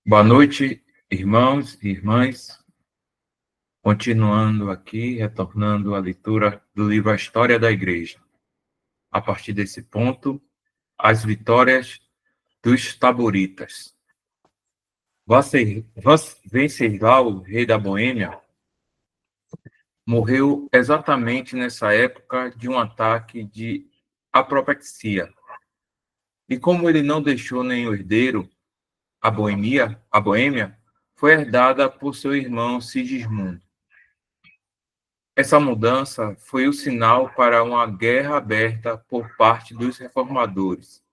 Boa noite, irmãos e irmãs. Continuando aqui, retornando à leitura do livro A História da Igreja. A partir desse ponto, as vitórias dos Taboritas. Venceslau, rei da Boêmia, morreu exatamente nessa época de um ataque de apoplexia. E como ele não deixou nenhum herdeiro, a Boêmia foi herdada por seu irmão Sigismundo. Essa mudança foi o sinal para uma guerra aberta por parte dos reformadores.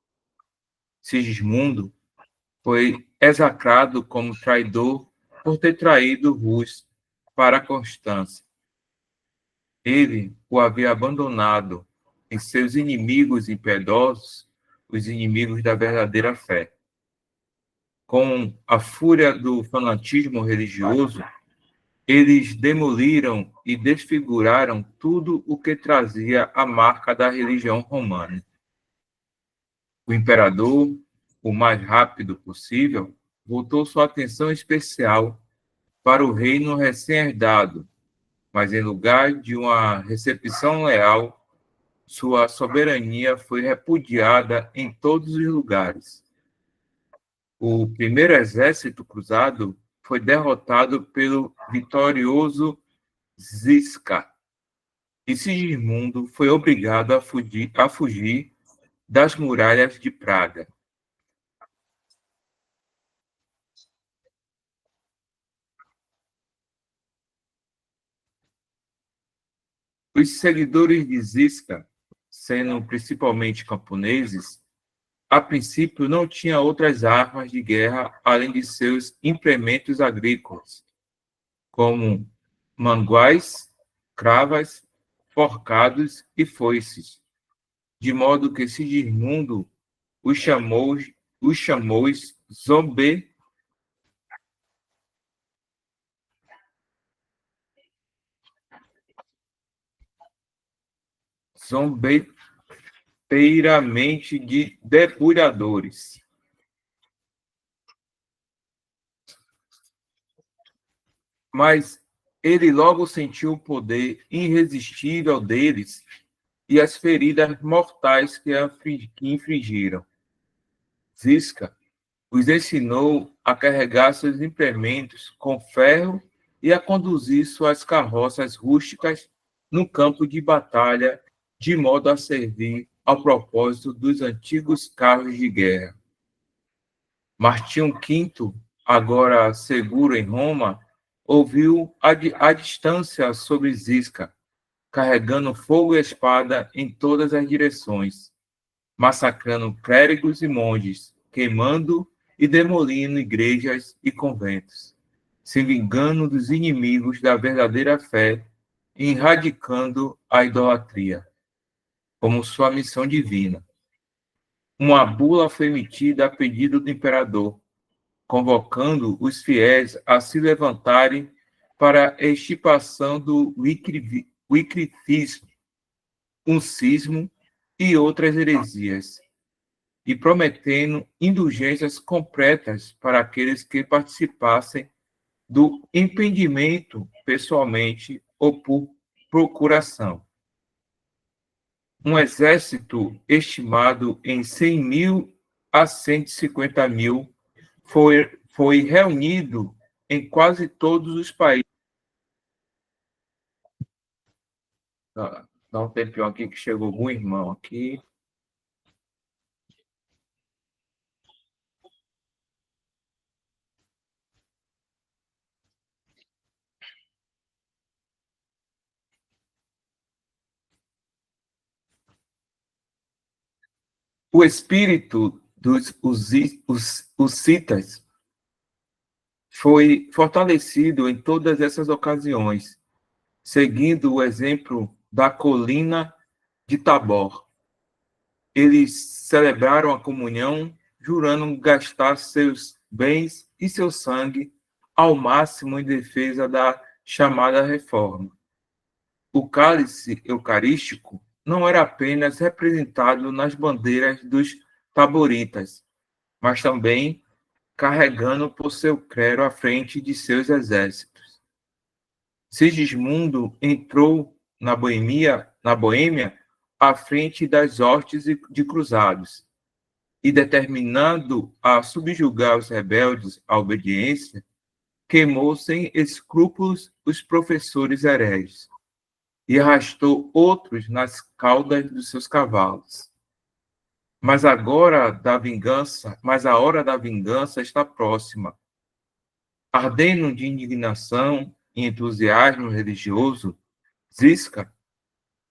Sigismundo foi execrado como traidor por ter traído Rus para a Constância. Ele o havia abandonado em seus inimigos impiedosos, os inimigos da verdadeira fé. Com a fúria do fanatismo religioso, eles demoliram e desfiguraram tudo o que trazia a marca da religião romana. O imperador, o mais rápido possível, voltou sua atenção especial para o reino recém-herdado, mas em lugar de uma recepção leal, sua soberania foi repudiada em todos os lugares. O primeiro exército cruzado foi derrotado pelo vitorioso Ziska, e Sigismundo foi obrigado a fugir das muralhas de Praga. Os seguidores de Ziska, sendo principalmente camponeses, a princípio não tinham outras armas de guerra além de seus implementos agrícolas, como manguais, cravas, forcados e foices, de modo que Sigismundo os chamou zombeteiramente de depuradores. Mas ele logo sentiu o poder irresistível deles e as feridas mortais que infligiram. Ziska os ensinou a carregar seus implementos com ferro e a conduzir suas carroças rústicas no campo de batalha, de modo a servir ao propósito dos antigos carros de guerra. Martinho V, agora seguro em Roma, ouviu à distância sobre Ziska, carregando fogo e espada em todas as direções, massacrando clérigos e monges, queimando e demolindo igrejas e conventos, se vingando dos inimigos da verdadeira fé e erradicando a idolatria, como sua missão divina. Uma bula foi emitida a pedido do imperador, convocando os fiéis a se levantarem para a extirpação do wiccrifismo, uncismo e outras heresias, e prometendo indulgências completas para aqueles que participassem do impedimento pessoalmente ou por procuração. Um exército estimado em 100.000 a 150.000 foi reunido em quase todos os países. Dá um tempinho aqui que chegou algum irmão aqui. O espírito dos hussitas foi fortalecido em todas essas ocasiões, seguindo o exemplo da colina de Tabor. Eles celebraram a comunhão, jurando gastar seus bens e seu sangue ao máximo em defesa da chamada reforma. O cálice eucarístico não era apenas representado nas bandeiras dos taboritas, mas também carregando por seu clero à frente de seus exércitos. Sigismundo entrou na Boêmia à frente das hostes de cruzados, e determinando a subjugar os rebeldes à obediência, queimou sem escrúpulos os professores hereges e arrastou outros nas caudas dos seus cavalos. Mas a hora da vingança está próxima. Ardendo de indignação e entusiasmo religioso, Zisca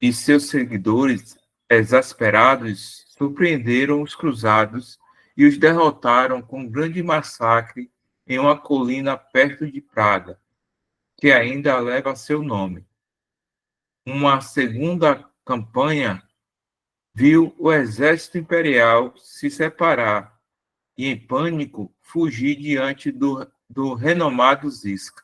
e seus seguidores exasperados surpreenderam os cruzados e os derrotaram com grande massacre em uma colina perto de Praga, que ainda leva seu nome. Uma segunda campanha viu o exército imperial se separar e, em pânico, fugir diante do renomado Zisca.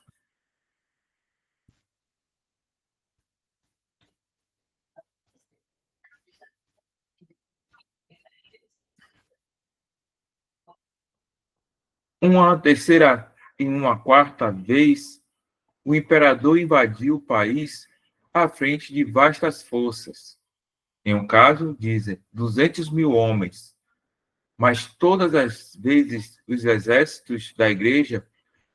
Uma terceira e uma quarta vez, o imperador invadiu o país à frente de vastas forças. Em um caso, dizem, 200 mil homens, mas todas as vezes os exércitos da igreja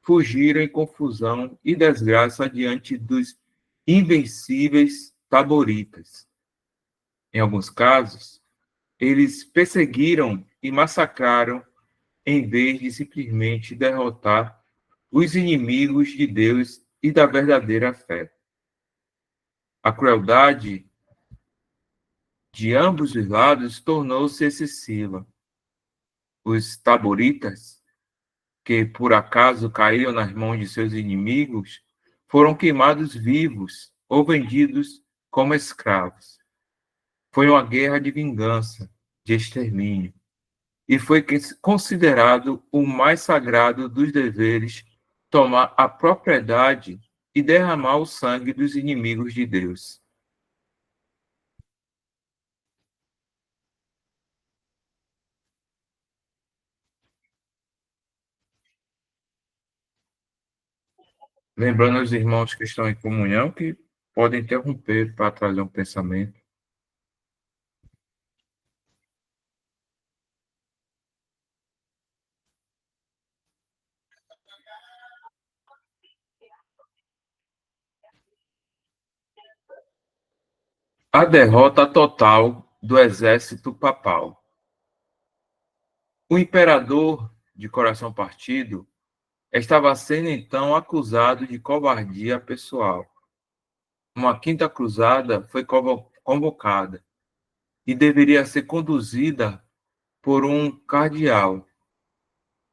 fugiram em confusão e desgraça diante dos invencíveis taboritas. Em alguns casos, eles perseguiram e massacraram em vez de simplesmente derrotar os inimigos de Deus e da verdadeira fé. A crueldade de ambos os lados tornou-se excessiva. Os taboritas, que por acaso caíram nas mãos de seus inimigos, foram queimados vivos ou vendidos como escravos. Foi uma guerra de vingança, de extermínio, e foi considerado o mais sagrado dos deveres tomar a propriedade e derramar o sangue dos inimigos de Deus. Lembrando aos irmãos que estão em comunhão que podem interromper para trazer um pensamento. A derrota total do exército papal. O imperador, de coração partido, estava sendo então acusado de covardia pessoal. Uma quinta cruzada foi convocada e deveria ser conduzida por um cardeal.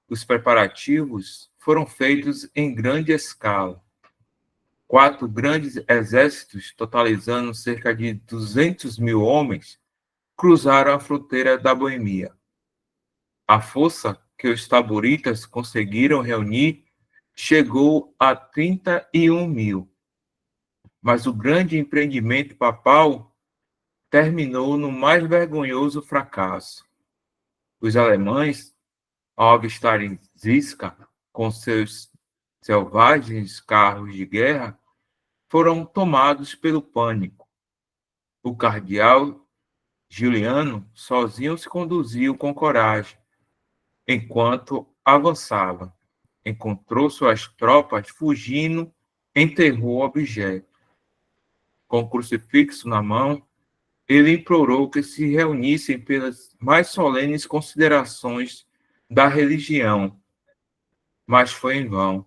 Os preparativos foram feitos em grande escala. Quatro grandes exércitos, totalizando cerca de 200 mil homens, cruzaram a fronteira da Boemia. A força que os taboritas conseguiram reunir chegou a 31 mil. Mas o grande empreendimento papal terminou no mais vergonhoso fracasso. Os alemães, ao avistarem Ziska com seus selvagens carros de guerra, foram tomados pelo pânico. O cardeal Giuliano sozinho se conduziu com coragem, enquanto avançava. Encontrou suas tropas fugindo, enterrou o objeto. Com o crucifixo na mão, ele implorou que se reunissem pelas mais solenes considerações da religião, mas foi em vão.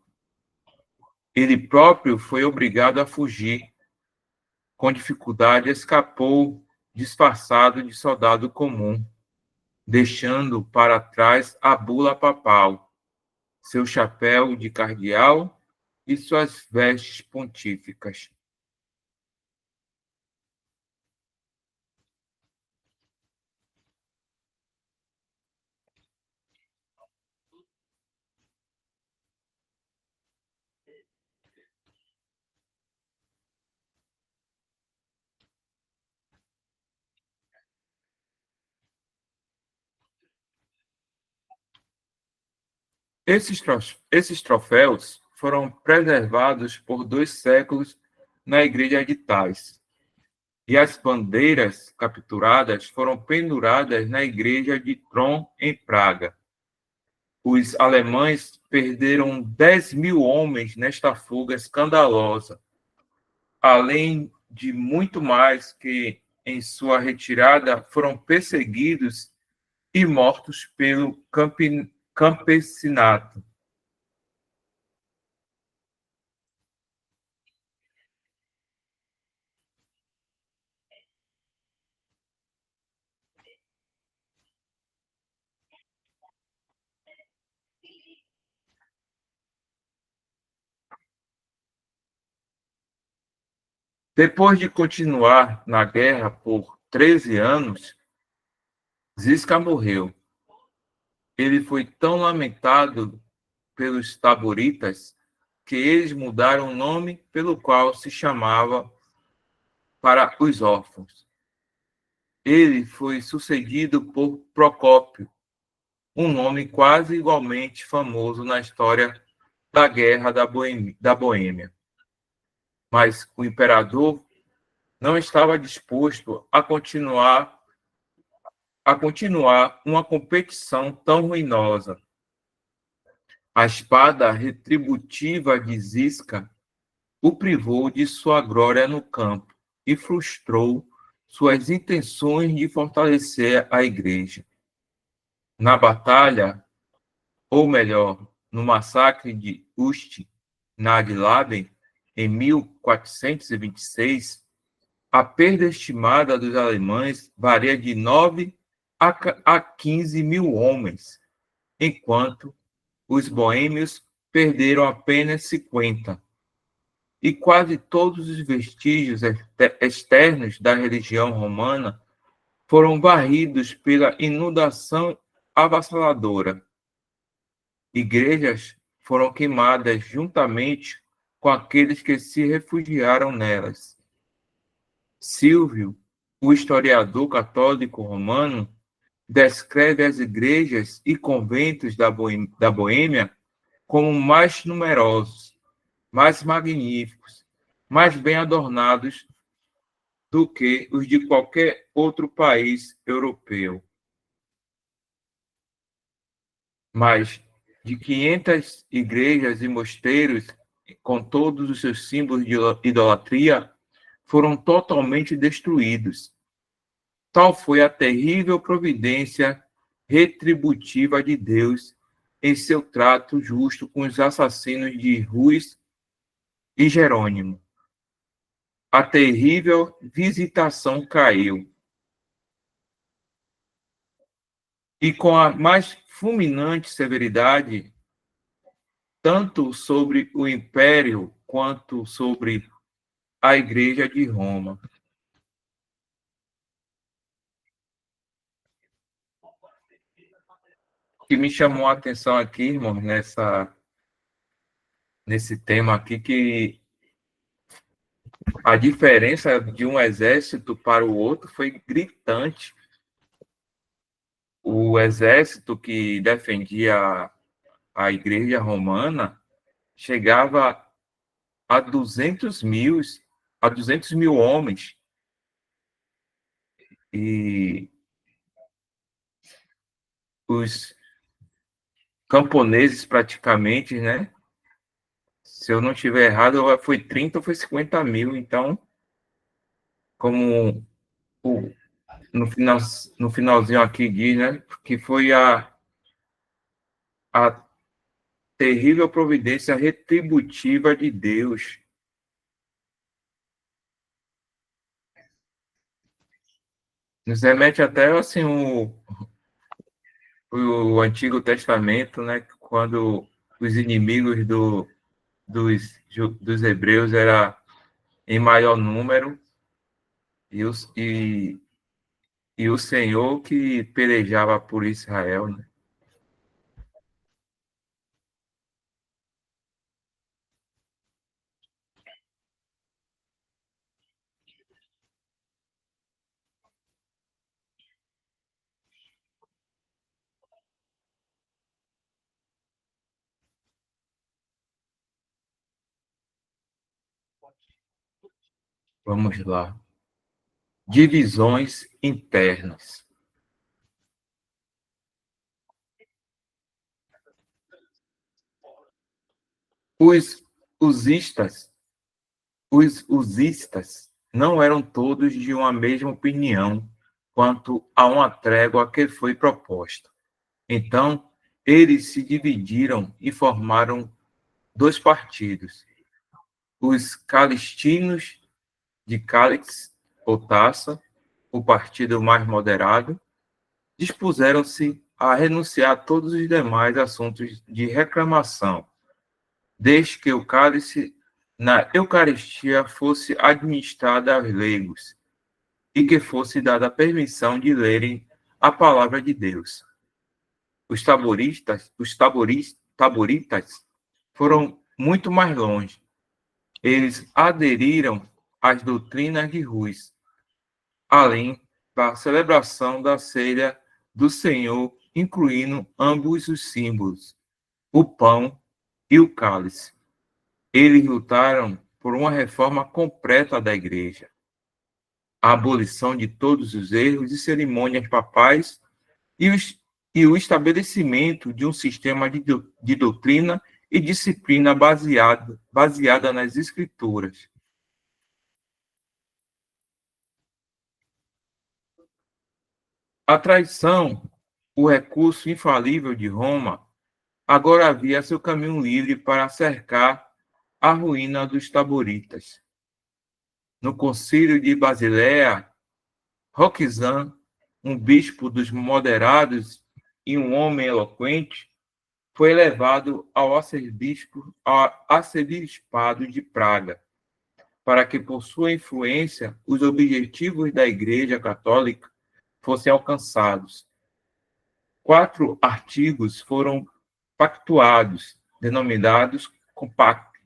Ele próprio foi obrigado a fugir. Com dificuldade, escapou disfarçado de soldado comum, deixando para trás a bula papal, seu chapéu de cardeal e suas vestes pontíficas. Esses troféus foram preservados por 2 séculos na igreja de Tais, e as bandeiras capturadas foram penduradas na igreja de Tron, em Praga. Os alemães perderam 10.000 homens nesta fuga escandalosa, além de muito mais que, em sua retirada, foram perseguidos e mortos pelo campesinato. Depois de continuar na guerra por 13 anos, Zisca morreu. Ele foi tão lamentado pelos taboritas que eles mudaram o nome pelo qual se chamava para os órfãos. Ele foi sucedido por Procópio, um nome quase igualmente famoso na história da Guerra da Boêmia. Mas o imperador não estava disposto a continuar uma competição tão ruinosa. A espada retributiva de Zisca o privou de sua glória no campo e frustrou suas intenções de fortalecer a igreja. Na batalha, ou melhor, no massacre de Ust nad Labem, em 1426, a perda estimada dos alemães varia de 9 a 15 mil homens, enquanto os boêmios perderam apenas 50. E quase todos os vestígios externos da religião romana foram varridos pela inundação avassaladora. Igrejas foram queimadas juntamente com aqueles que se refugiaram nelas. Silvio, o historiador católico romano, descreve as igrejas e conventos da Boêmia como mais numerosos, mais magníficos, mais bem adornados do que os de qualquer outro país europeu. Mais de 500 igrejas e mosteiros, com todos os seus símbolos de idolatria, foram totalmente destruídos. Tal foi a terrível providência retributiva de Deus em seu trato justo com os assassinos de Ruiz e Jerônimo. A terrível visitação caiu. E com a mais fulminante severidade, tanto sobre o império quanto sobre a Igreja de Roma. O que me chamou a atenção aqui, irmão, nesse tema aqui, que a diferença de um exército para o outro foi gritante. O exército que defendia a Igreja Romana chegava a 200 mil homens, e os camponeses praticamente, né? Se eu não estiver errado, foi 30 ou foi 50 mil. Então, como o, no, final, no finalzinho aqui diz, né? Que foi a terrível providência retributiva de Deus. Nos remete até assim o Antigo Testamento, né? Quando os inimigos dos hebreus era em maior número, e o Senhor que pelejava por Israel, né? Vamos lá. Divisões internas. Os usistas, os usistas não eram todos de uma mesma opinião quanto a uma trégua que foi proposta. Então, eles se dividiram e formaram dois partidos. Os calistinos de Cálix ou Taça, o partido mais moderado, dispuseram-se a renunciar a todos os demais assuntos de reclamação, desde que o cálice na Eucaristia fosse administrado aos leigos e que fosse dada a permissão de lerem a palavra de Deus. Taboritas foram muito mais longe. Eles aderiram às doutrinas de Rus, além da celebração da ceia do Senhor, incluindo ambos os símbolos, o pão e o cálice. Eles lutaram por uma reforma completa da igreja, a abolição de todos os erros e cerimônias papais e, o estabelecimento de um sistema de doutrina e disciplina baseada nas escrituras. A traição, o recurso infalível de Roma, agora havia seu caminho livre para cercar a ruína dos taboritas. No concílio de Basileia, Roquizan, um bispo dos moderados e um homem eloquente, foi elevado ao arcebispado de Praga, para que, por sua influência, os objetivos da Igreja Católica fossem alcançados. 4 artigos foram pactuados, denominados compacto.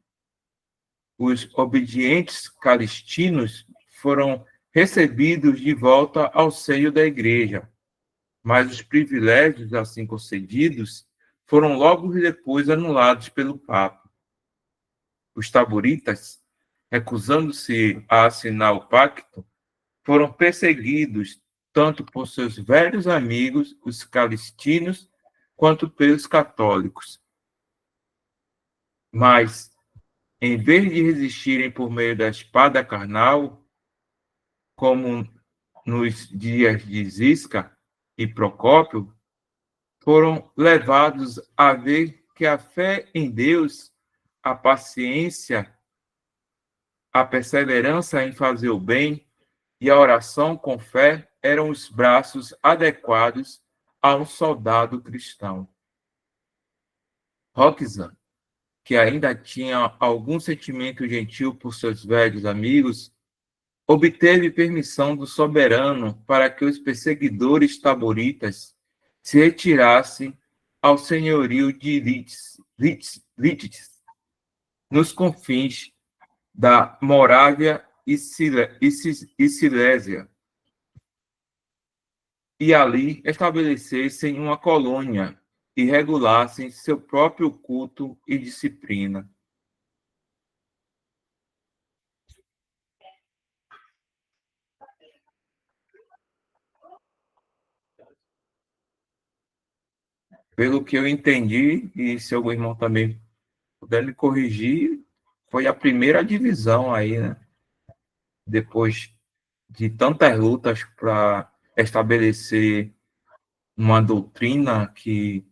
Os obedientes calistinos foram recebidos de volta ao seio da Igreja, mas os privilégios assim concedidos foram logo depois anulados pelo Papa. Os taboritas, recusando-se a assinar o pacto, foram perseguidos tanto por seus velhos amigos, os calistinos, quanto pelos católicos. Mas, em vez de resistirem por meio da espada carnal, como nos dias de Zisca e Procópio, foram levados a ver que a fé em Deus, a paciência, a perseverança em fazer o bem e a oração com fé eram os braços adequados a um soldado cristão. Roxanne, que ainda tinha algum sentimento gentil por seus velhos amigos, obteve permissão do soberano para que os perseguidores taboritas se retirassem ao senhorio de Lites, nos confins da Morávia e Silésia, e ali estabelecessem uma colônia e regulassem seu próprio culto e disciplina. Pelo que eu entendi, e se algum irmão também puder me corrigir, foi a primeira divisão aí, né? Depois de tantas lutas para estabelecer uma doutrina que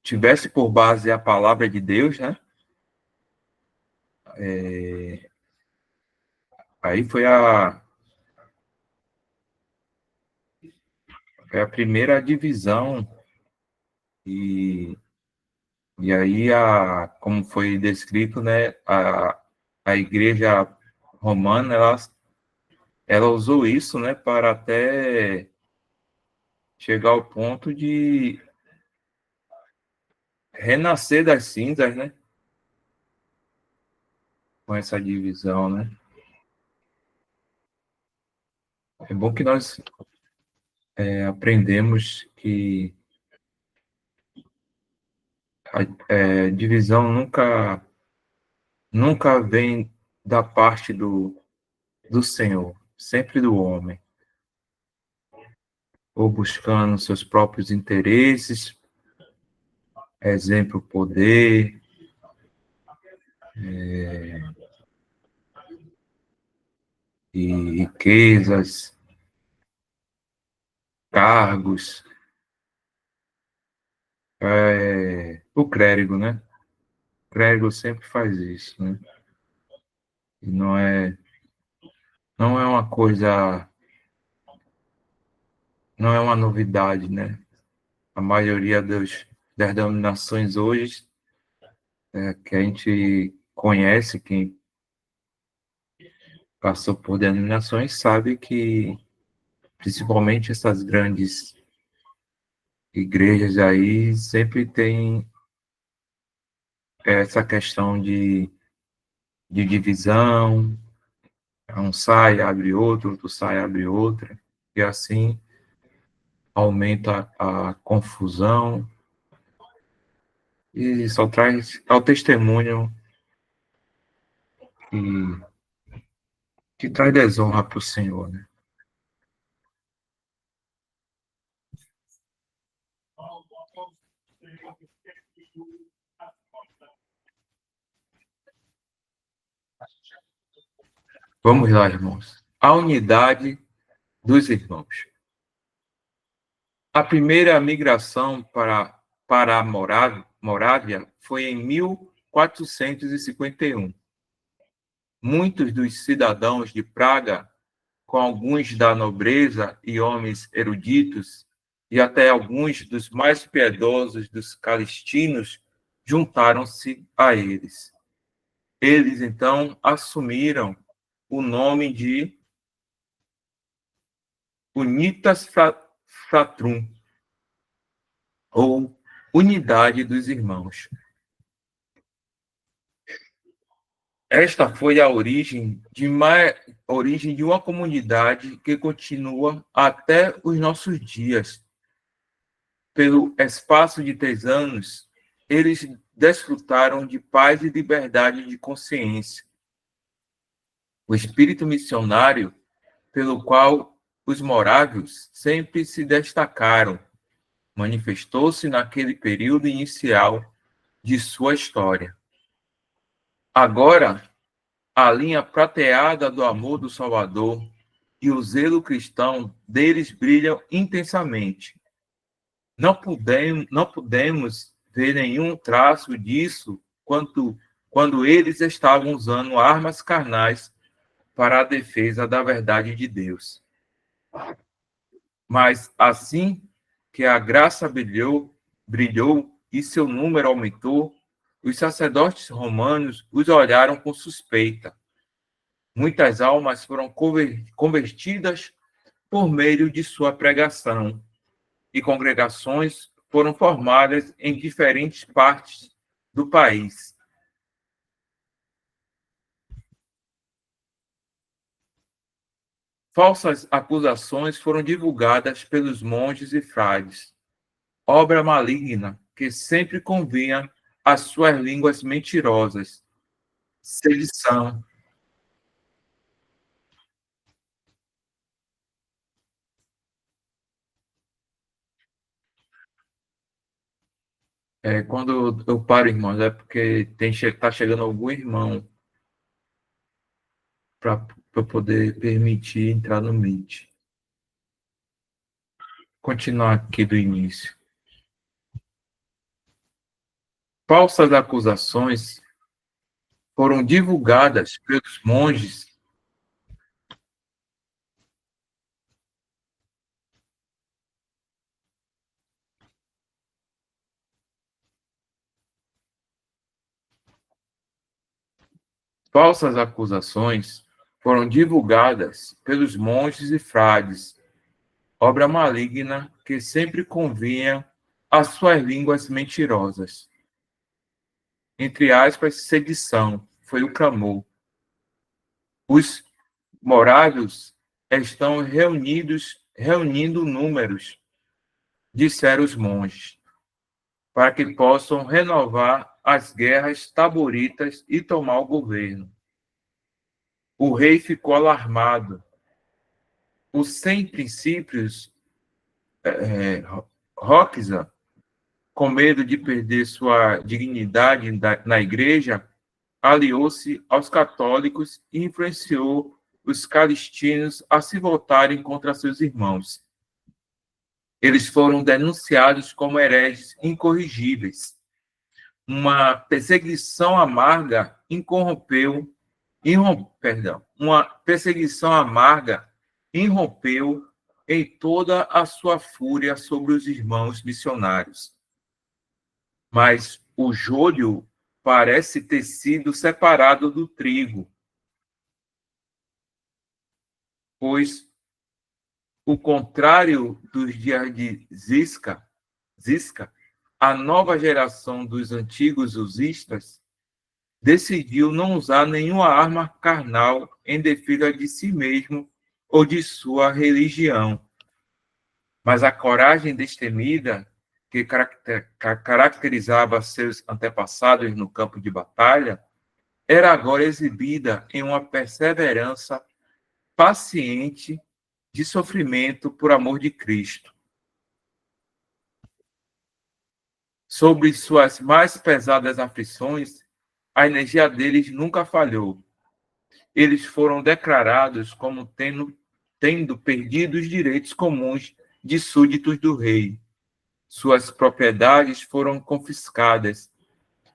tivesse por base a palavra de Deus, né? Aí foi a primeira divisão e, e aí como foi descrito, né? A igreja romana, ela usou isso, né? Para até chegar ao ponto de renascer das cinzas, né? Com essa divisão, né? É bom que nós aprendemos que Divisão nunca vem da parte do Senhor, sempre do homem, ou buscando seus próprios interesses, exemplo, poder, e riquezas, cargos, o clérigo, né? O clérigo sempre faz isso, né? E não é uma coisa, não é uma novidade, né? A maioria das denominações hoje, que a gente conhece, quem passou por denominações, sabe que, principalmente essas grandes igrejas aí, sempre tem essa questão de divisão, um sai, abre outro, outro sai, abre outra, e assim aumenta a confusão e só traz ao testemunho que, que traz desonra para o Senhor, né? Vamos lá, irmãos. A unidade dos irmãos. A primeira migração para a Morávia foi em 1451. Muitos dos cidadãos de Praga, com alguns da nobreza e homens eruditos, e até alguns dos mais piedosos dos calistinos, juntaram-se a eles. Eles, então, assumiram o nome de Unitas Fratrum, ou Unidade dos Irmãos. Esta foi a origem de uma comunidade que continua até os nossos dias. Pelo espaço de 3 anos, eles desfrutaram de paz e liberdade de consciência. O espírito missionário, pelo qual os morávios sempre se destacaram, manifestou-se naquele período inicial de sua história. Agora, a linha prateada do amor do Salvador e o zelo cristão deles brilham intensamente. Não podemos ver nenhum traço disso quando eles estavam usando armas carnais para a defesa da verdade de Deus. Mas assim que a graça brilhou e seu número aumentou, os sacerdotes romanos os olharam com suspeita. Muitas almas foram convertidas por meio de sua pregação, e congregações foram formadas em diferentes partes do país. Falsas acusações foram divulgadas pelos monges e frades, obra maligna que sempre convinha às suas línguas mentirosas. Sedição. Quando eu paro, irmãos, é porque está chegando algum irmão para poder permitir entrar no Meet. Continuar aqui do início. Falsas acusações foram divulgadas pelos monges. Falsas acusações foram divulgadas pelos monges e frades, obra maligna que sempre convinha às suas línguas mentirosas. Entre aspas, sedição, foi o clamor. Os morávios estão reunindo números, disseram os monges, para que possam renovar as guerras taboritas e tomar o governo. O rei ficou alarmado. Os 100 princípios, Roxa, com medo de perder sua dignidade na igreja, aliou-se aos católicos e influenciou os calixtinos a se voltarem contra seus irmãos. Eles foram denunciados como hereges incorrigíveis. Uma perseguição amarga uma perseguição amarga irrompeu em toda a sua fúria sobre os irmãos missionários. Mas o joio parece ter sido separado do trigo, pois, o contrário dos dias de Zisca, a nova geração dos antigos usistas decidiu não usar nenhuma arma carnal em defesa de si mesmo ou de sua religião. Mas a coragem destemida que caracterizava seus antepassados no campo de batalha era agora exibida em uma perseverança paciente de sofrimento por amor de Cristo. Sobre suas mais pesadas aflições, a energia deles nunca falhou. Eles foram declarados como tendo perdido os direitos comuns de súditos do rei. Suas propriedades foram confiscadas.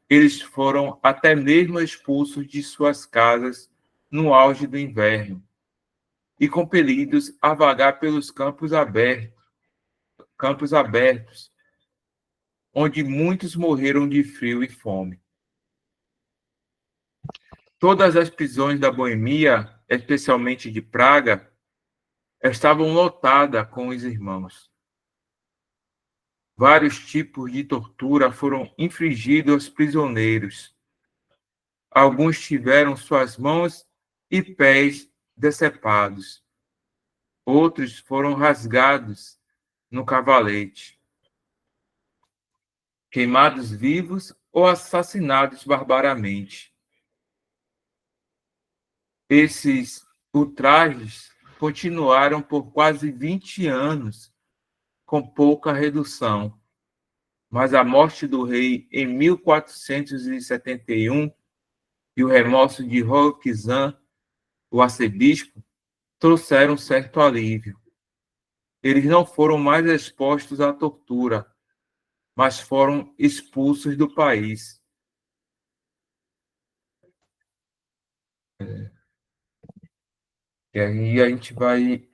Eles foram até mesmo expulsos de suas casas no auge do inverno e compelidos a vagar pelos campos abertos, onde muitos morreram de frio e fome. Todas as prisões da Boemia, especialmente de Praga, estavam lotadas com os irmãos. Vários tipos de tortura foram infligidos aos prisioneiros. Alguns tiveram suas mãos e pés decepados. Outros foram rasgados no cavalete, queimados vivos ou assassinados barbaramente. Esses ultrajes continuaram por quase 20 anos, com pouca redução. Mas a morte do rei em 1471 e o remorso de Roquizan, o arcebispo, trouxeram certo alívio. Eles não foram mais expostos à tortura, mas foram expulsos do país. E aí a gente vai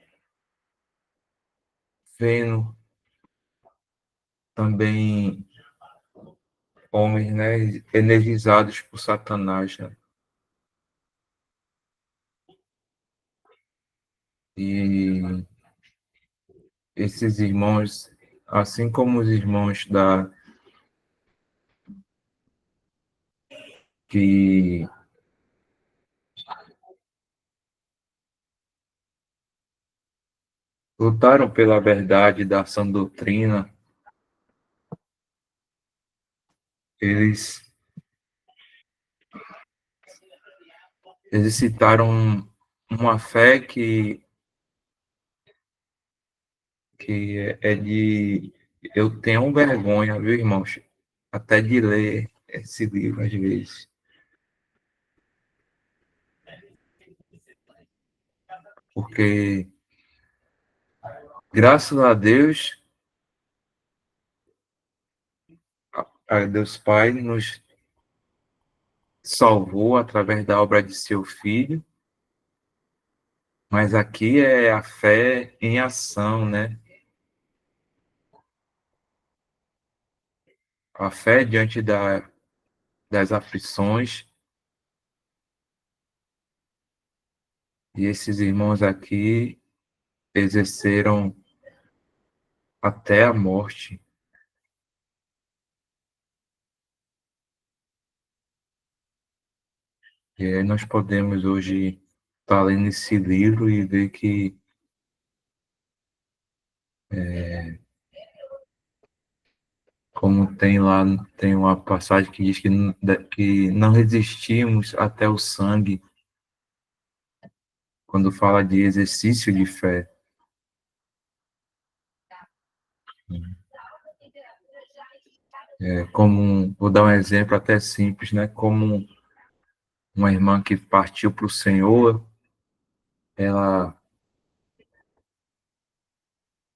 vendo também homens, né, energizados por Satanás, né? E esses irmãos, assim como os irmãos que lutaram pela verdade da sã doutrina, eles exercitaram uma fé que é de... Eu tenho vergonha, viu, irmãos? Até de ler esse livro, às vezes. Porque, graças a Deus, a Deus Pai nos salvou através da obra de seu Filho, mas aqui é a fé em ação, né? A fé diante das aflições. E esses irmãos aqui exerceram até a morte. E aí nós podemos hoje estar lendo esse livro e ver que Como tem lá, tem uma passagem que diz que não resistimos até o sangue, quando fala de exercício de fé. Vou dar um exemplo até simples, né? Como uma irmã que partiu para o Senhor, ela,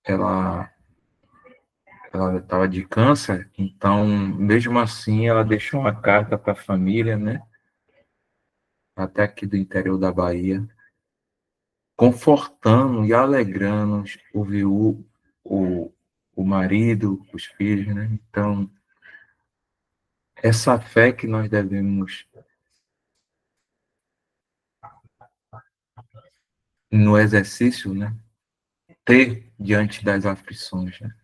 ela, ela estava de câncer, então, mesmo assim, ela deixou uma carta para a família, né? Até aqui do interior da Bahia, confortando e alegrando o, o marido, os filhos, né? Então, essa fé que nós devemos, no exercício, né? Ter diante das aflições, né?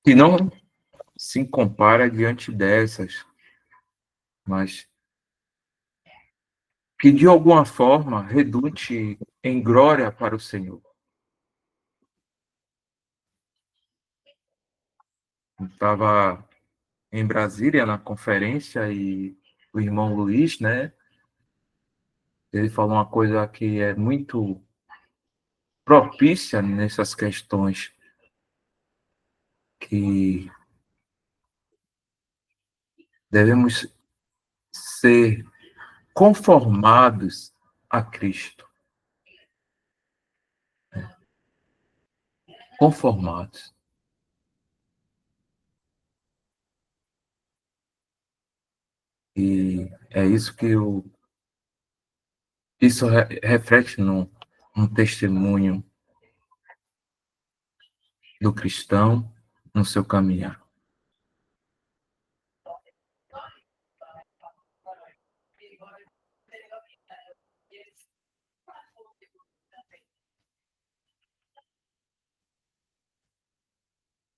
Que não se compara diante dessas, mas que de alguma forma redute em glória para o Senhor. Estava em Brasília na conferência e o irmão Luiz, né? Ele falou uma coisa que é muito propícia nessas questões, que devemos ser conformados a Cristo. Conformados. E é isso que isso reflete um testemunho do cristão no seu caminhar.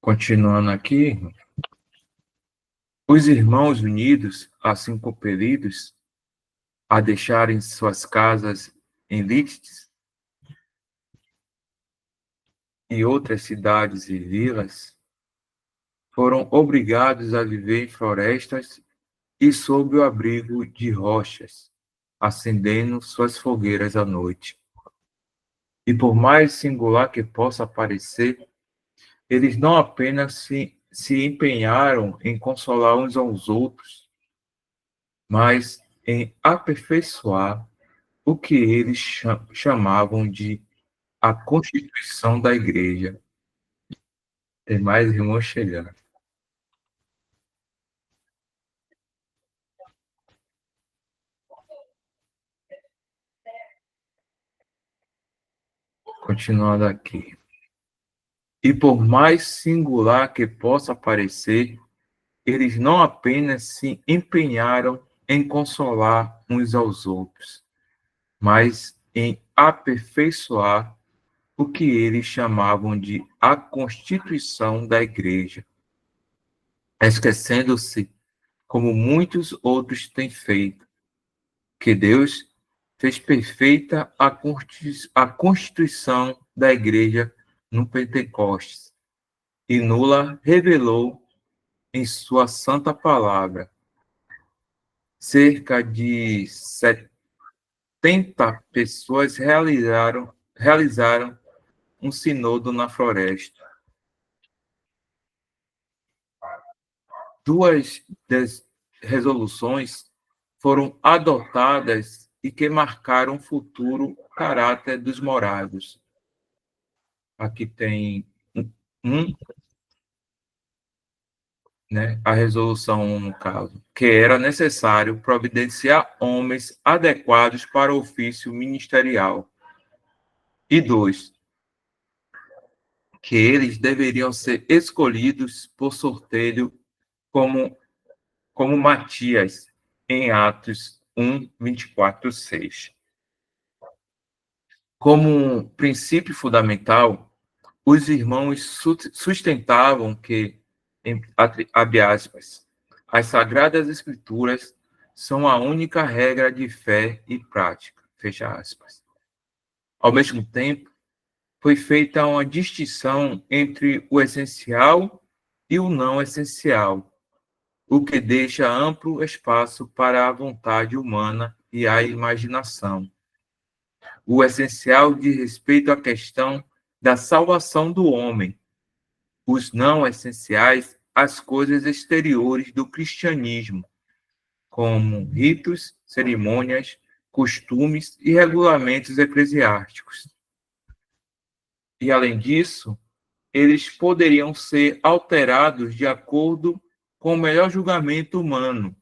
Continuando aqui, os irmãos unidos, assim compelidos a deixarem suas casas em Lístis e outras cidades e vilas, foram obrigados a viver em florestas e sob o abrigo de rochas, acendendo suas fogueiras à noite. E por mais singular que possa parecer, eles não apenas se empenharam em consolar uns aos outros, mas em aperfeiçoar o que eles chamavam de a constituição da igreja. Tem mais irmãos chegando. Continuando aqui. E por mais singular que possa parecer, eles não apenas se empenharam em consolar uns aos outros, mas em aperfeiçoar o que eles chamavam de a constituição da igreja, esquecendo-se, como muitos outros têm feito, que Deus fez perfeita a constituição da igreja no Pentecostes e nula revelou em sua santa palavra. Cerca de 70 pessoas realizaram um sinodo na floresta. Duas das resoluções foram adotadas e que marcaram o futuro caráter dos morados. Aqui tem um, né, a resolução 1, no caso, que era necessário providenciar homens adequados para o ofício ministerial. E 2, que eles deveriam ser escolhidos por sorteio como, como Matias, em Atos 1, 24, 6. Como um princípio fundamental, os irmãos sustentavam que, abre aspas, as Sagradas Escrituras são a única regra de fé e prática, fecha aspas. Ao mesmo tempo, foi feita uma distinção entre o essencial e o não essencial, o que deixa amplo espaço para a vontade humana e a imaginação. O essencial diz respeito à questão da salvação do homem, os não essenciais às coisas exteriores do cristianismo, como ritos, cerimônias, costumes e regulamentos eclesiásticos. E, além disso, eles poderiam ser alterados de acordo com o melhor julgamento humano,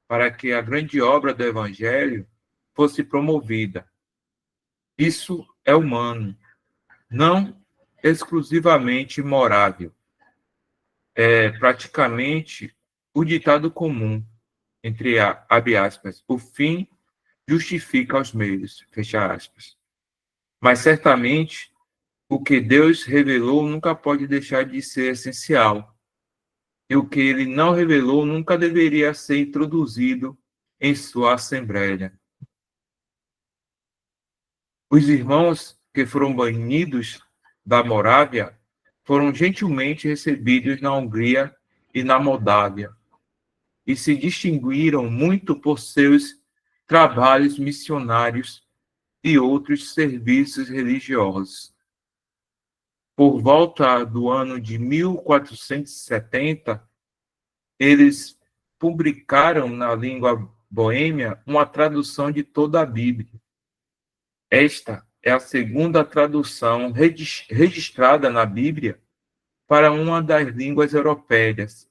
para que a grande obra do Evangelho fosse promovida. Isso é humano, não exclusivamente morável. É praticamente o ditado comum, abre aspas, o fim justifica os meios, fecha aspas. Mas certamente o que Deus revelou nunca pode deixar de ser essencial. E o que ele não revelou nunca deveria ser introduzido em sua assembleia. Os irmãos que foram banidos da Morávia foram gentilmente recebidos na Hungria e na Moldávia, e se distinguiram muito por seus trabalhos missionários e outros serviços religiosos. Por volta do ano de 1470, eles publicaram na língua boêmia uma tradução de toda a Bíblia. Esta é a segunda tradução registrada na Bíblia para uma das línguas europeias.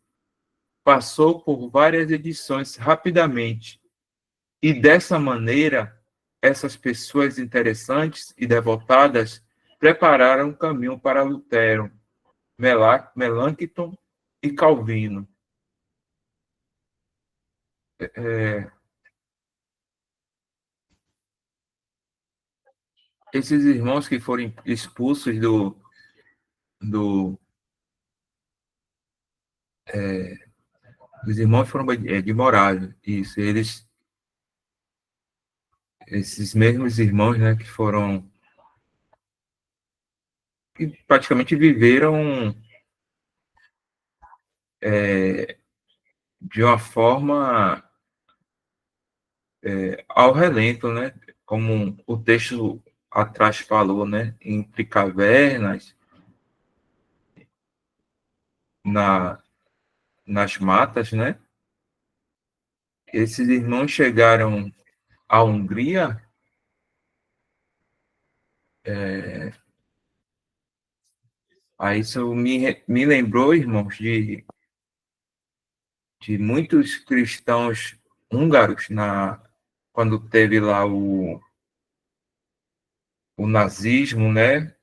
Passou por várias edições rapidamente, e dessa maneira, essas pessoas interessantes e devotadas prepararam o caminho para Lutero, Melanchthon e Calvino. Esses irmãos que foram expulsos do os irmãos foram de Moraes, isso, esses mesmos irmãos, né, que praticamente viveram de uma forma ao relento, né, como o texto atrás falou, né, entre cavernas, nas matas, né. Esses irmãos chegaram à Hungria, aí isso me lembrou, irmãos, de muitos cristãos húngaros quando teve lá o nazismo, né?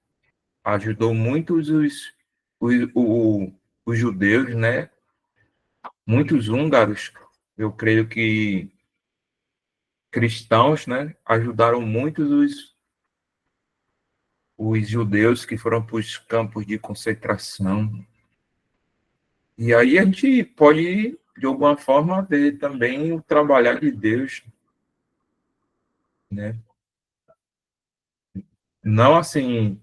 Ajudou muitos os, os judeus, né? Muitos húngaros, eu creio que cristãos, né? Ajudaram muitos os judeus que foram para os campos de concentração. E aí a gente pode, de alguma forma, ver também o trabalhar de Deus, né? Não assim,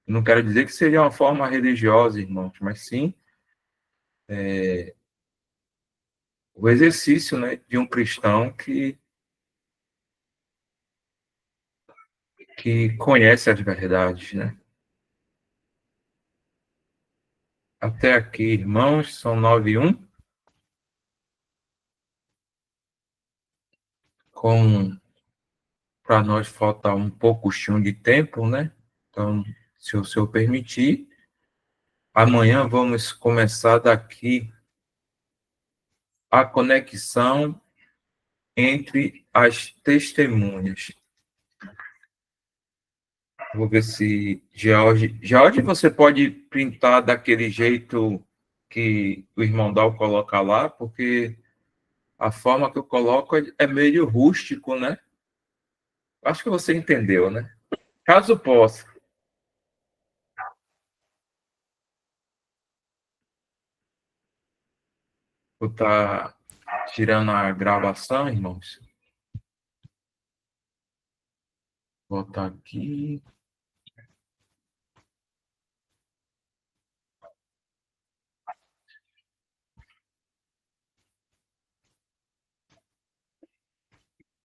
não quero dizer que seja uma forma religiosa, irmãos, mas sim o exercício, né, de um cristão que conhece as verdades, né? Até aqui, irmãos, são 9:01. Como para nós falta um pouquinho de tempo, né? Então, se o senhor permitir, amanhã vamos começar daqui a conexão entre as testemunhas. Vou ver se George, você pode printar daquele jeito que o irmão Dal coloca lá, porque a forma que eu coloco é meio rústico, né? Acho que você entendeu, né? Caso possa, vou estar tirando a gravação, irmãos. Vou botar aqui.